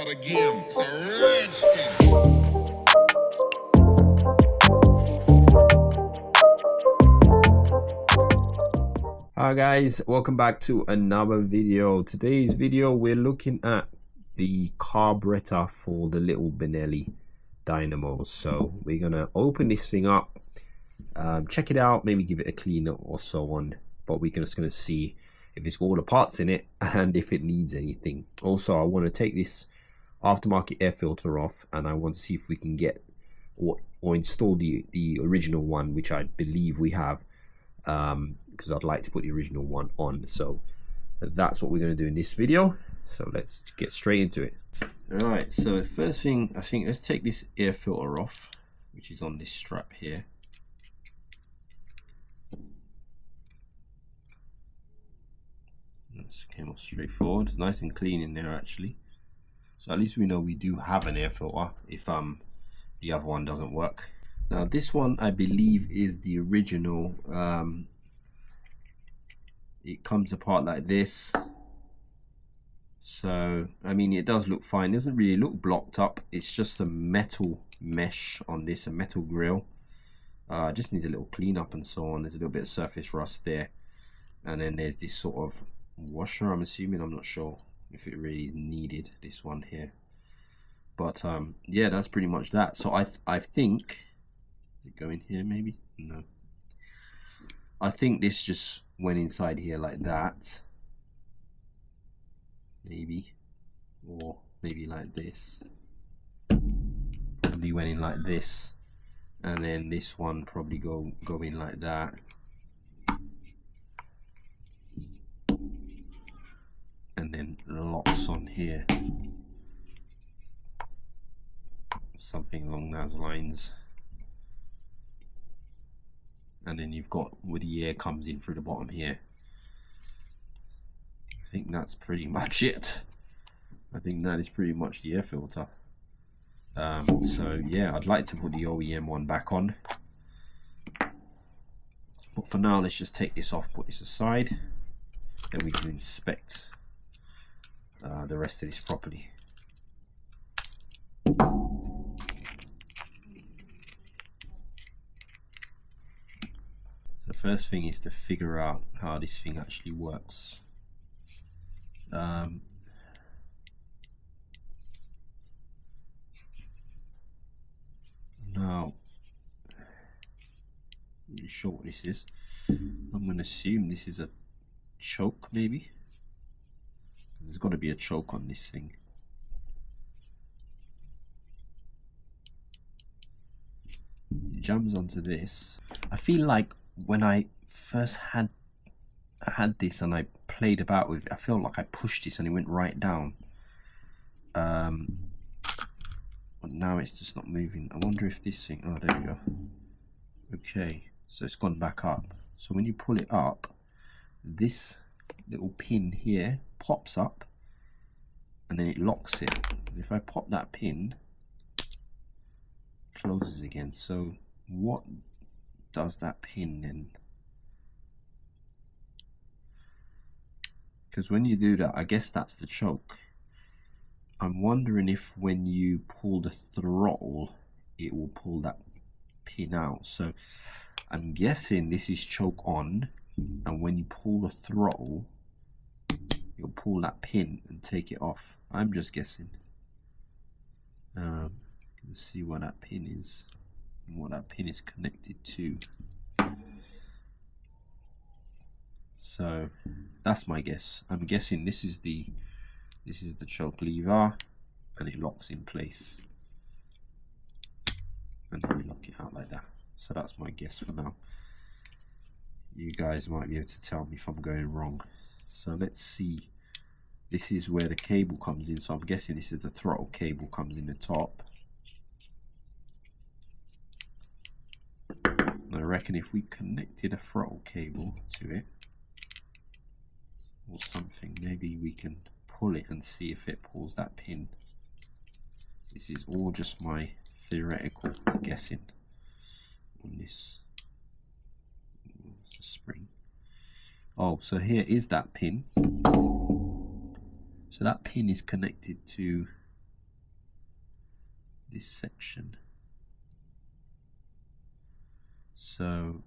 start again. It's a rich thing. Hi guys, welcome back to another video. Today's video we're looking at the carburetor for the little Benelli Dynamo. So we're gonna open this thing up, check it out, maybe give it a clean up or so on, but we're just gonna see if it's got all the parts in it and if it needs anything. Also, I want to take this aftermarket air filter off and I want to see if we can get or install the original one, which I believe we have, because I'd like to put the original one on. So that's what we're going to do in this video, so let's get straight into it. All right, so first thing, I think let's take this air filter off, which is on this strap here. This came off straightforward. It's nice and clean in there actually, so at least we know we do have an air filter if the other one doesn't work. Now this one I believe is the original. It comes apart like this, so I mean it does look fine. It doesn't really look blocked up. It's just a metal mesh on this, a metal grill. Just needs a little cleanup and so on. There's a little bit of surface rust there, and then there's this sort of washer, I'm assuming. I'm not sure if it really is needed, this one here, but yeah, that's pretty much that. So I think, does it go in here maybe? No, I think this just went inside here like that, maybe, or maybe like this. Probably went in like this, and then this one probably go in like that, and then locks on here, something along those lines. And then you've got where the air comes in through the bottom here. I think that's pretty much it. I think that is pretty much the air filter. So yeah, I'd like to put the OEM one back on, but for now let's just take this off, put this aside, then we can inspect the rest of this properly. The first thing is to figure out how this thing actually works. Now, I'm not really sure what this is. I'm going to assume this is a choke maybe. There's got to be a choke on this thing. It jams onto this. I feel like when I first had this and I played about with it, I feel like I pushed this and it went right down. But now it's just not moving. I wonder if this thing, oh there we go. Okay, so it's gone back up. So when you pull it up, this little pin here pops up and then it locks it. If I pop that pin, it closes again. So what does that pin then? Because when you do that, I guess that's the choke. I'm wondering if when you pull the throttle it will pull that pin out. So I'm guessing this is choke on, and when you pull the throttle you'll pull that pin and take it off. I'm just guessing. Let's see what that pin is and what that pin is connected to. So that's my guess. I'm guessing this is the choke lever and it locks in place, and then you lock it out like that. So that's my guess for now. You guys might be able to tell me if I'm going wrong. So let's see. This is where the cable comes in, so I'm guessing this is the throttle cable, comes in the top. And I reckon if we connected a throttle cable to it or something, maybe we can pull it and see if it pulls that pin. This is all just my theoretical guessing on this. It's a spring. Oh, so here is that pin. So that pin is connected to this section. So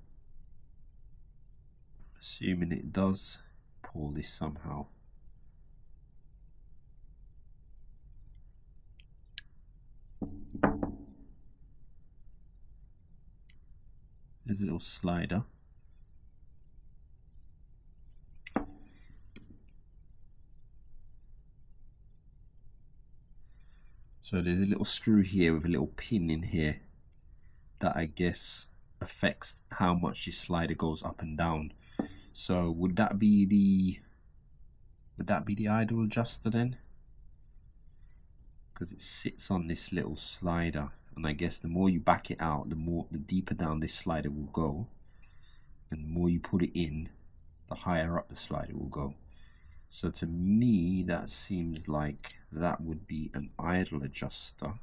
assuming it does pull this somehow. There's a little slider. So there's a little screw here with a little pin in here that I guess affects how much this slider goes up and down. So would that be the idle adjuster then? Because it sits on this little slider, and I guess the more you back it out, the deeper down this slider will go, and the more you put it in, the higher up the slider will go. So to me that seems like that would be an idle adjuster.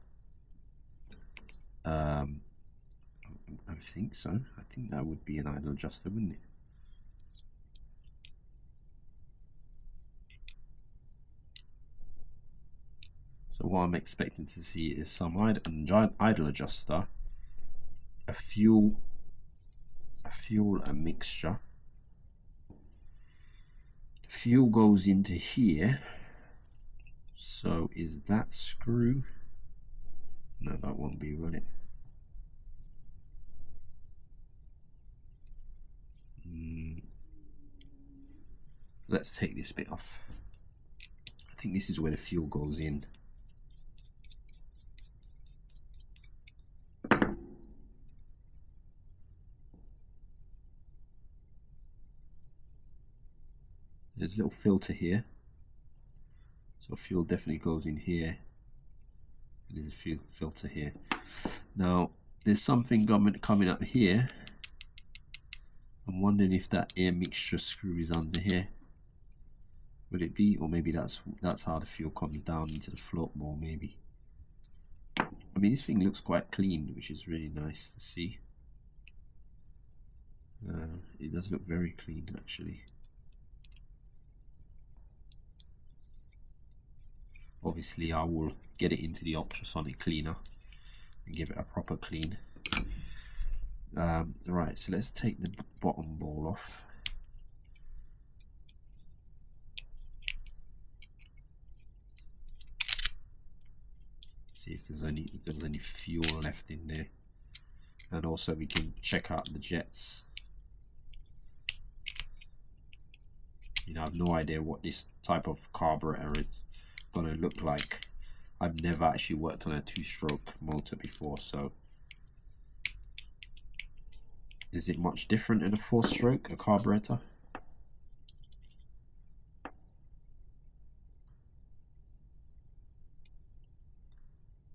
I think so. I think that would be an idle adjuster, wouldn't it? So what I'm expecting to see is some idle adjuster, a fuel mixture. Fuel goes into here. So is that screw? No, that won't be, will it? Let's take this bit off. I think this is where the fuel goes in. There's a little filter here, so fuel definitely goes in here. There's a fuel filter here. Now there's something coming up here. I'm wondering if that air mixture screw is under here. Would it be? Or maybe that's how the fuel comes down into the float ball, maybe. I mean, this thing looks quite clean, which is really nice to see. It does look very clean actually. Obviously I will get it into the ultrasonic cleaner and give it a proper clean. Right, so let's take the bottom ball off. See if there's any fuel left in there, and also we can check out the jets. You know, I have no idea what this type of carburetor is gonna look like. I've never actually worked on a two-stroke motor before, so is it much different in a four-stroke, a carburetor?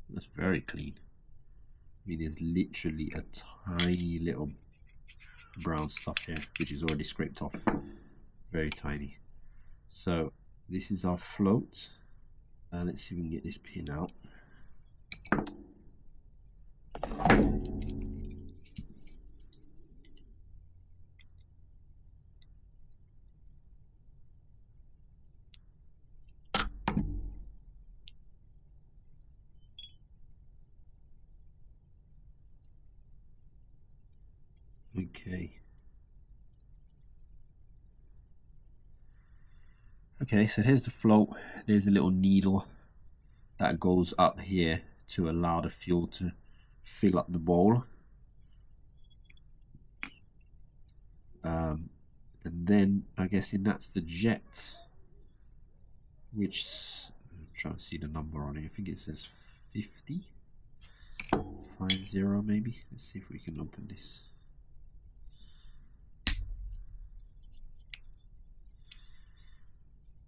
That's very clean. I mean, there's literally a tiny little brown stuff here, which is already scraped off. Very tiny. So this is our float. Let's see if we can get this pin out. Okay, so here's the float. There's a little needle that goes up here to allow the fuel to fill up the bowl. And then I'm guessing that's the jet, which I'm trying to see the number on it. I think it says 50 maybe. Let's see if we can open this.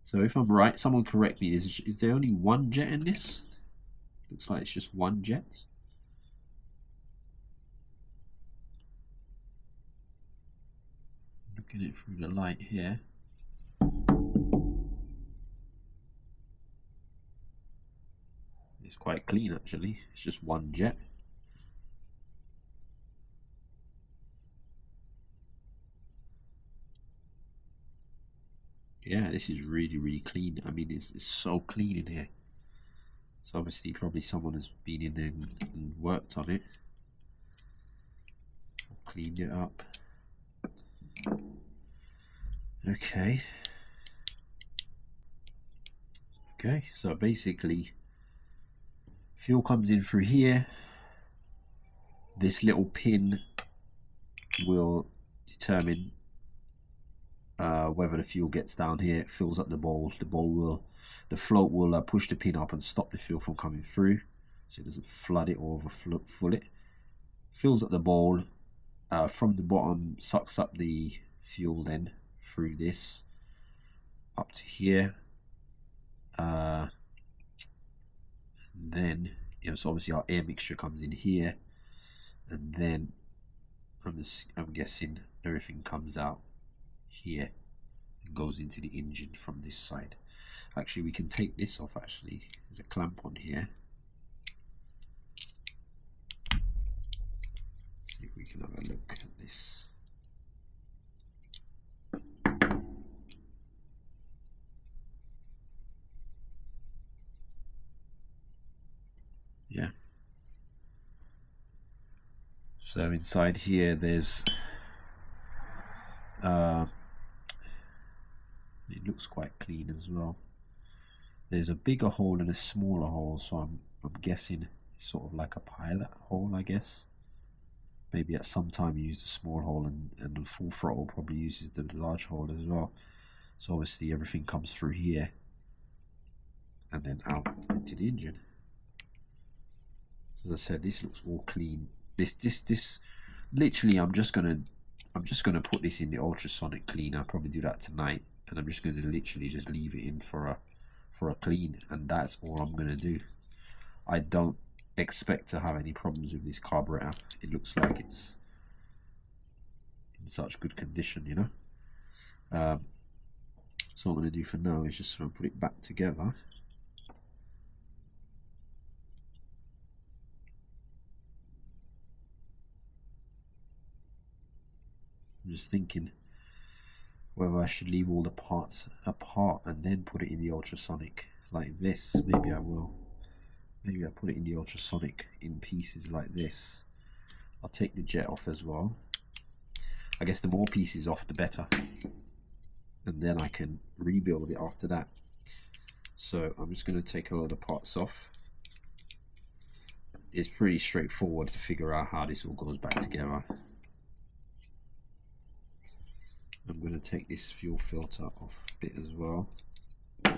So if I'm right, someone correct me. Is there only one jet in this? Looks like it's just one jet. Looking at it through the light here. It's quite clean actually. It's just one jet. Yeah, this is really, really clean. I mean, it's so clean in here. So obviously probably someone has been in there and worked on it, cleaned it up. Okay, so basically fuel comes in through here. This little pin will determine whether the fuel gets down here, fills up the bowl. The float will push the pin up and stop the fuel from coming through, so it doesn't flood it or overfull it. Fills up the bowl from the bottom, sucks up the fuel then through this up to here. Then so obviously our air mixture comes in here, and then I'm guessing everything comes out here and goes into the engine from this side. Actually, we can take this off. Actually, there's a clamp on here. See if we can have a look at this. Yeah. So inside here there's it looks quite clean as well. There's a bigger hole and a smaller hole, so I'm guessing it's sort of like a pilot hole, I guess. Maybe at some time you use the small hole, and the full throttle probably uses the large hole as well. So obviously everything comes through here and then out into the engine. As I said, this looks all clean. This literally, I'm just gonna put this in the ultrasonic cleaner. I'll probably do that tonight, and I'm just gonna literally just leave it in for a clean, and that's all I'm gonna do. I don't expect to have any problems with this carburetor. It looks like it's in such good condition, you know. So what I'm gonna do for now is just put it back together. I'm just thinking whether I should leave all the parts apart and then put it in the ultrasonic like this. Maybe I will. Maybe I'll put it in the ultrasonic in pieces like this. I'll take the jet off as well. I guess the more pieces off the better, and then I can rebuild it after that. So I'm just going to take a lot of parts off. It's pretty straightforward to figure out how this all goes back together. I'm going to take this fuel filter off a bit as well. I'll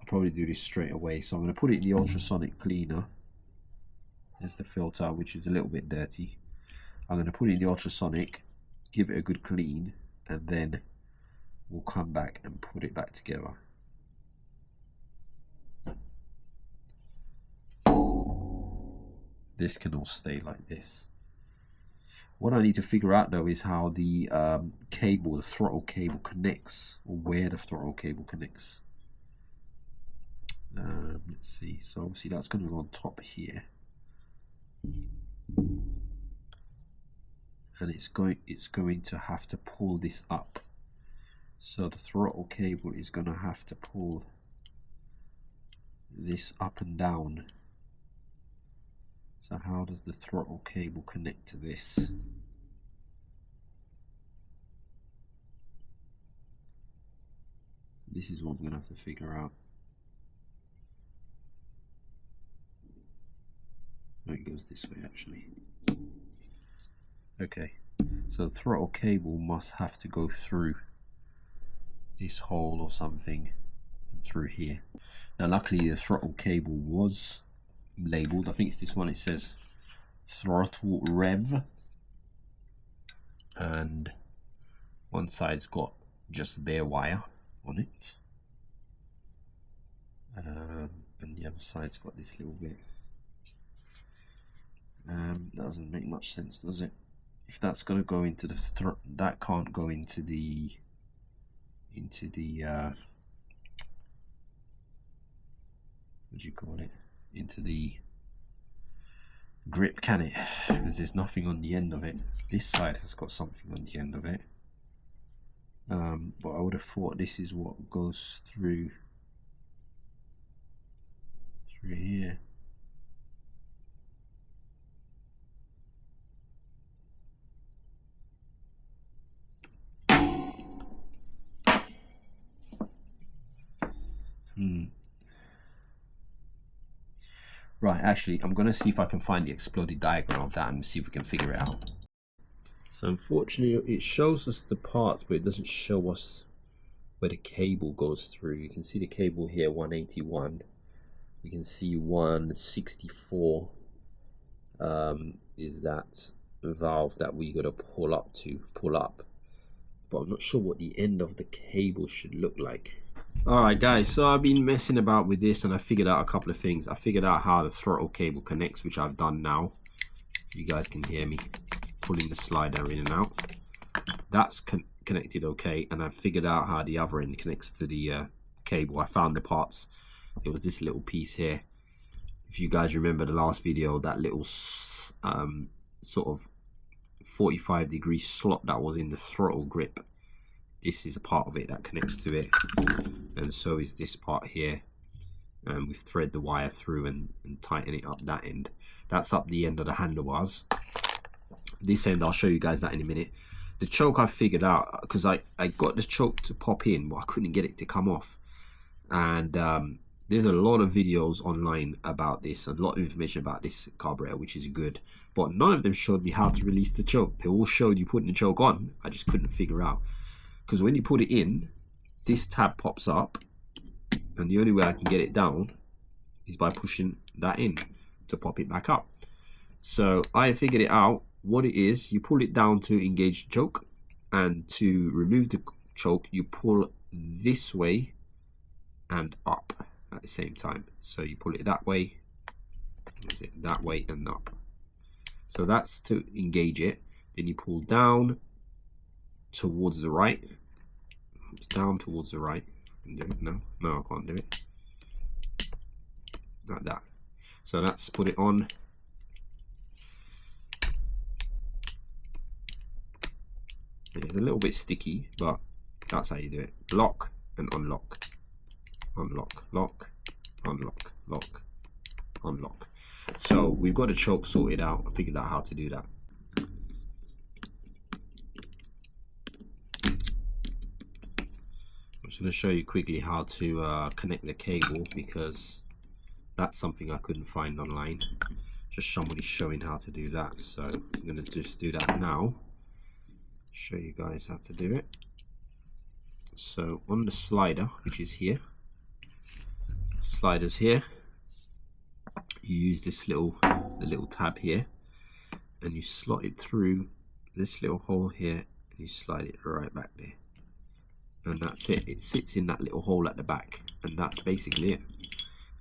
probably do this straight away, so I'm going to put it in the ultrasonic cleaner. There's the filter, which is a little bit dirty. I'm going to put it in the ultrasonic, give it a good clean, and then we'll come back and put it back together. This can all stay like this. What I need to figure out though is how the cable, the throttle cable connects, or where the throttle cable connects. Let's see. So obviously that's going to go on top here, and it's going to have to pull this up. So the throttle cable is going to have to pull this up and down. So how does the throttle cable connect to this? This is what I'm going to have to figure out. Oh, it goes this way actually. Okay, so the throttle cable must have to go through this hole or something, through here. Now luckily the throttle cable was labeled. I think it's this one. It says throttle rev, and one side's got just bare wire on it, and the other side's got this little bit. Doesn't make much sense, does it? If that's going to go into the that can't go into the what do you call it, into the grip, can it? Because there's nothing on the end of it. This side has got something on the end of it. but I would have thought this is what goes through here. Right, actually, I'm going to see if I can find the exploded diagram of that and see if we can figure it out. So unfortunately, it shows us the parts, but it doesn't show us where the cable goes through. You can see the cable here, 181. You can see 164 is that valve that we got to pull up, but I'm not sure what the end of the cable should look like. Alright guys, so I've been messing about with this and I figured out a couple of things. I figured out how the throttle cable connects, which I've done now. You guys can hear me pulling the slider in and out. That's connected okay, and I've figured out how the other end connects to the cable. I found the parts. It was this little piece here. If you guys remember the last video, that little sort of 45-degree slot that was in the throttle grip, this is a part of it that connects to it, and so is this part here. And we've thread the wire through and tighten it up that end. That's up the end of the handlebars. This end, I'll show you guys that in a minute. The choke I figured out, because I got the choke to pop in, but I couldn't get it to come off. And there's a lot of videos online about this, a lot of information about this carburetor, which is good. But none of them showed me how to release the choke. They all showed you putting the choke on. I just couldn't figure out. Because when you put it in, this tab pops up, and the only way I can get it down is by pushing that in to pop it back up. So I figured it out. What it is, you pull it down to engage the choke, and to remove the choke, you pull this way and up at the same time. So you pull it that way, that way and up. So that's to engage it. Then you pull down towards the right. It's down towards the right. I can do it now. No, I can't do it. Like that. So that's put it on. It's a little bit sticky, but that's how you do it. Lock and unlock. Unlock, lock, unlock, lock, unlock. So we've got the choke sorted out. I figured out how to do that. I'm just going to show you quickly how to connect the cable, because that's something I couldn't find online. Just somebody showing how to do that. So I'm going to just do that now. Show you guys how to do it. So on the slider, which is here, sliders here, you use this little tab here, and you slot it through this little hole here, and you slide it right back there, and that's it. It sits in that little hole at the back, and that's basically it.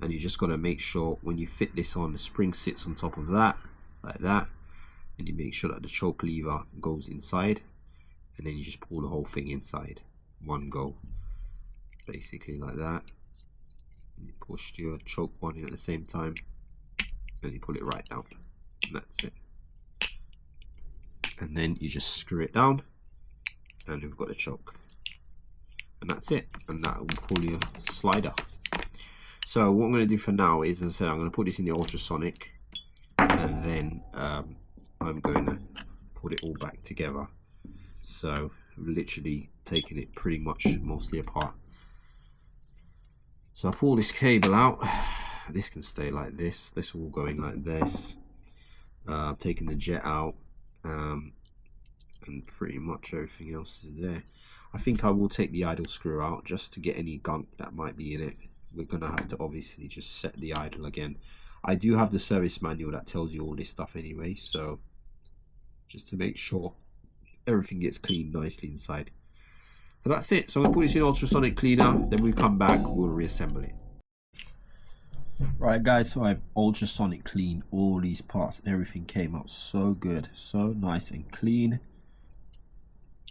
And you just got to make sure when you fit this on, the spring sits on top of that, like that, and you make sure that the choke lever goes inside, and then you just pull the whole thing inside, one go, basically like that. You push your choke one in at the same time, and you pull it right down, and that's it. And then you just screw it down, and we've got a choke, and that's it. And that will pull your slider. So what I'm going to do for now is, as I said, I'm going to put this in the ultrasonic, and then I'm going to put it all back together. So literally taking it pretty much mostly apart. So I pull this cable out. This can stay like this. This will go in like this. I've taken the jet out, and pretty much everything else is there. I think I will take the idle screw out just to get any gunk that might be in it. We're gonna have to obviously just set the idle again. I do have the service manual that tells you all this stuff anyway, so just to make sure everything gets cleaned nicely inside. So that's it. So I'm gonna put this in ultrasonic cleaner, then we come back, we'll reassemble it. Right guys, so I've ultrasonic cleaned all these parts. Everything came out so good, so nice and clean.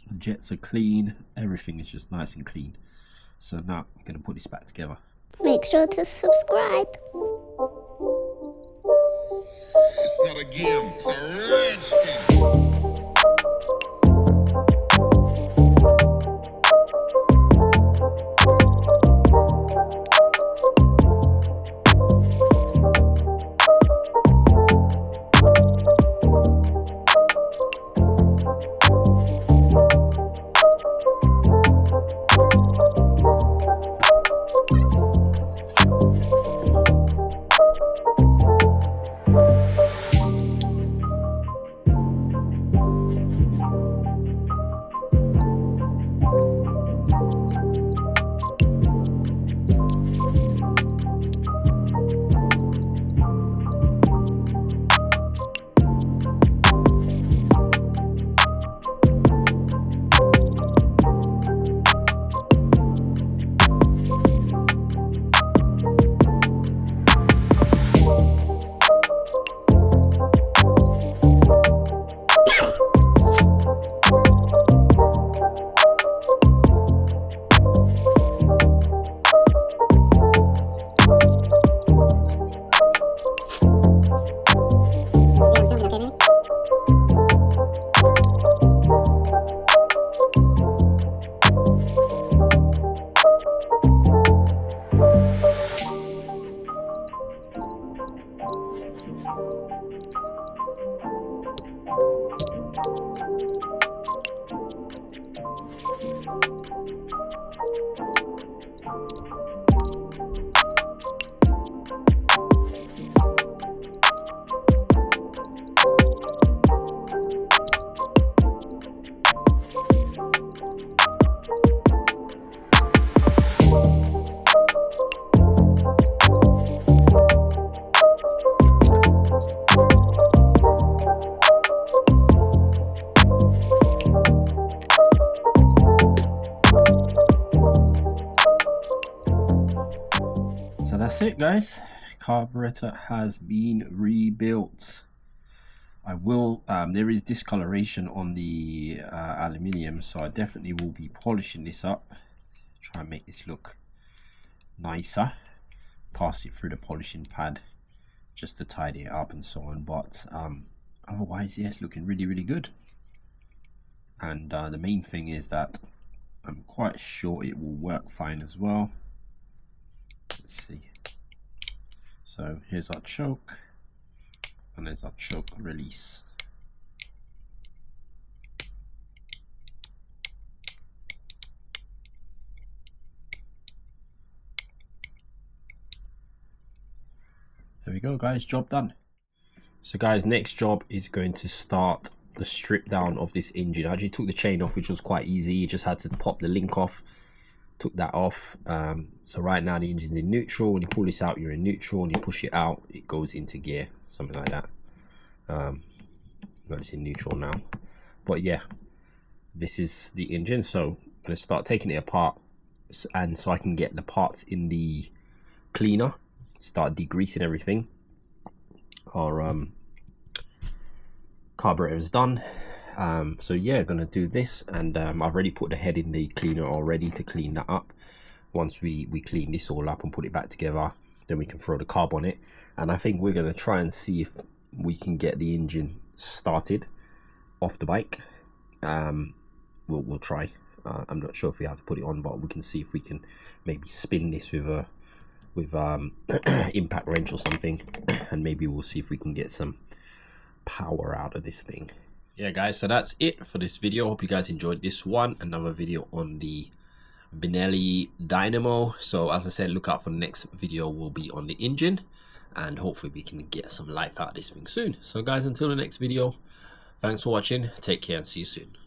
The jets are clean, everything is just nice and clean. So now we're gonna put this back together. Make sure to subscribe. It's not a game, it's a rich thing. that's it, guys. Carburetor has been rebuilt. I will there is discoloration on the aluminium, so I definitely will be polishing this up, try and make this look nicer, pass it through the polishing pad just to tidy it up and so on. But otherwise, yeah, it's looking really good. And the main thing is that I'm quite sure it will work fine as well. Let's see. So here's our choke, and there's our choke release. There we go, guys, job done. So guys, next job is going to start the strip down of this engine. I actually took the chain off, which was quite easy. You just had to pop the link off, took that off. So right now the engine's in neutral. When you pull this out, you're in neutral, and you push it out, it goes into gear, something like that. But it's in neutral now. But yeah, this is the engine. So I'm going to start taking it apart, and so I can get the parts in the cleaner, start degreasing everything. Our carburetor is done. So yeah, gonna do this, and I've already put the head in the cleaner already to clean that up. Once we clean this all up and put it back together, then we can throw the carb on it. And I think we're gonna try and see if we can get the engine started off the bike. We'll try. I'm not sure if we have to put it on, but we can see if we can maybe spin this with a impact wrench or something, and maybe we'll see if we can get some power out of this thing. Yeah, guys, so that's it for this video. Hope you guys enjoyed this one. Another video on the Benelli Dynamo. So as I said, look out for the next video will be on the engine, and hopefully we can get some life out of this thing soon. So guys, until the next video, thanks for watching, take care, and see you soon.